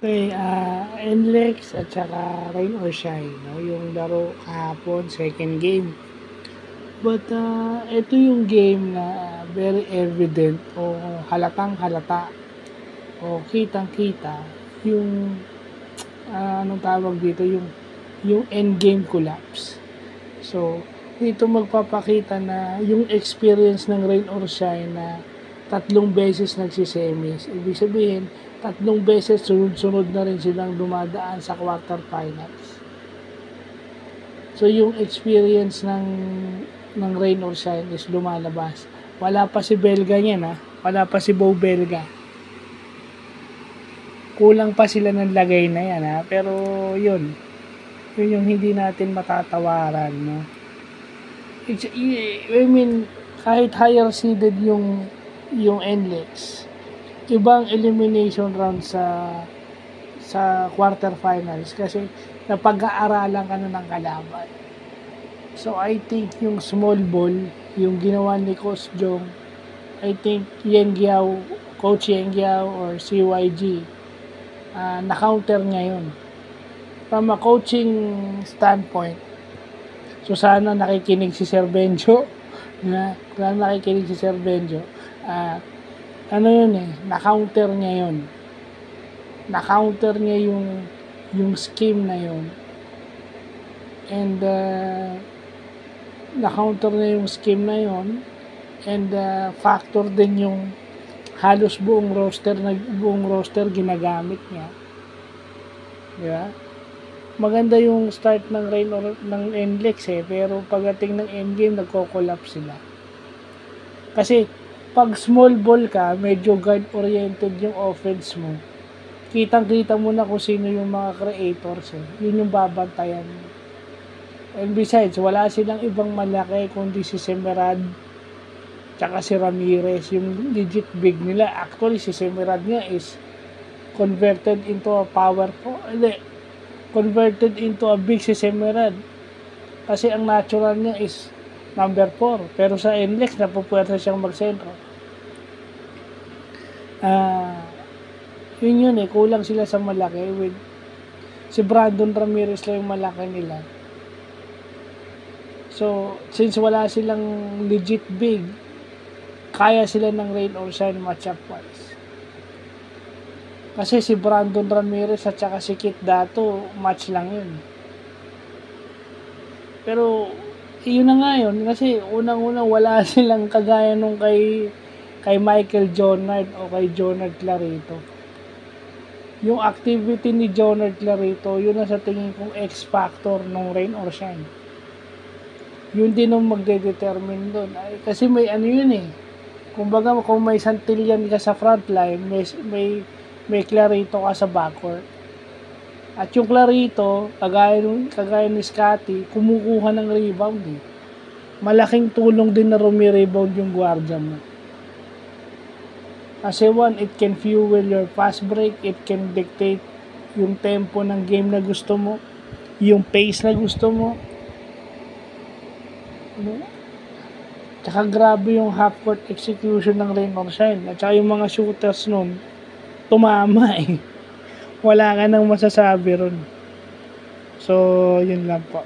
Okay, NLEX at saka Rain or Shine, 'no, yung laro kahapon, second game. But, ito yung game na very evident o halatang-halata o kitang-kita yung, anong tawag dito, yung endgame collapse. So, dito magpapakita na yung experience ng Rain or Shine na tatlong beses nagsisemis. Ibig sabihin, tatlong beses sunod-sunod na rin silang dumadaan sa quarterfinals. So, yung experience ng Rain or Shine is lumalabas. Wala pa si Belga niyan, ha? Wala pa si Bo Belga. Kulang pa sila ng lagay na yan, ha? Pero, yun yung hindi natin matatawaran, no? I mean, kahit higher seeded yung NLEX, ibang elimination round sa quarterfinals kasi napag-aaralan ka na ng kalaban. So, I think yung small ball, yung ginawa ni Coach Jong, I think Coach Yengyao or CYG, na-counter niya yun. From a coaching standpoint, so sana nakikinig si Sir Benjo, ano yun na-counter niya yun. Na-counter niya yung scheme na yun. And, na-counter niya yung scheme na yun. And, factor din yung halos buong roster ginagamit niya. Diba? Maganda yung start ng Rain or ng NLEX pero pagdating ng endgame nagko-collapse sila. Kasi pag small ball ka, medyo guard oriented yung offense mo. Kitang-kita mo na kung sino yung mga creators Yun yung babantayan. And besides, wala silang ibang malaki kundi si Semerad tsaka si Ramirez, yung legit big nila. Actually, si Semerad nga is converted into a big si Semerad. Kasi ang natural niya is number 4. Pero sa NLEX, napupuwersa siyang mag-sentro. Yun kulang sila sa malaki with si Brandon Ramirez lang yung malaki nila. So, since wala silang legit big, kaya sila ng Rain or Shine matchup wise. Kasi si Brandon Ramirez at saka si Kit Dato, match lang yun. Pero, yun na nga yun. Kasi unang-unang wala silang kagaya nung kay Michael Jonard o kay Jonard Clarito. Yung activity ni Jonard Clarito, yun na sa tingin kong X-factor ng Rain or Shine. Yun din ang magde-determine doon. Kasi may ano yun Kumbaga, kung may Santillan ka sa frontline, may Clarito ka sa backcourt. At yung Clarito, kagaya ni Scotty, kumukuha ng rebound Malaking tulong din na rumi-rebound yung guardia mo. Kasi one, it can fuel your fast break, it can dictate yung tempo ng game na gusto mo, yung pace na gusto mo. Tsaka grabe yung half-court execution ng Rain or Shine. At tsaka yung mga shooters nun, tumama Wala ka nang masasabi ron. So, yun lang po.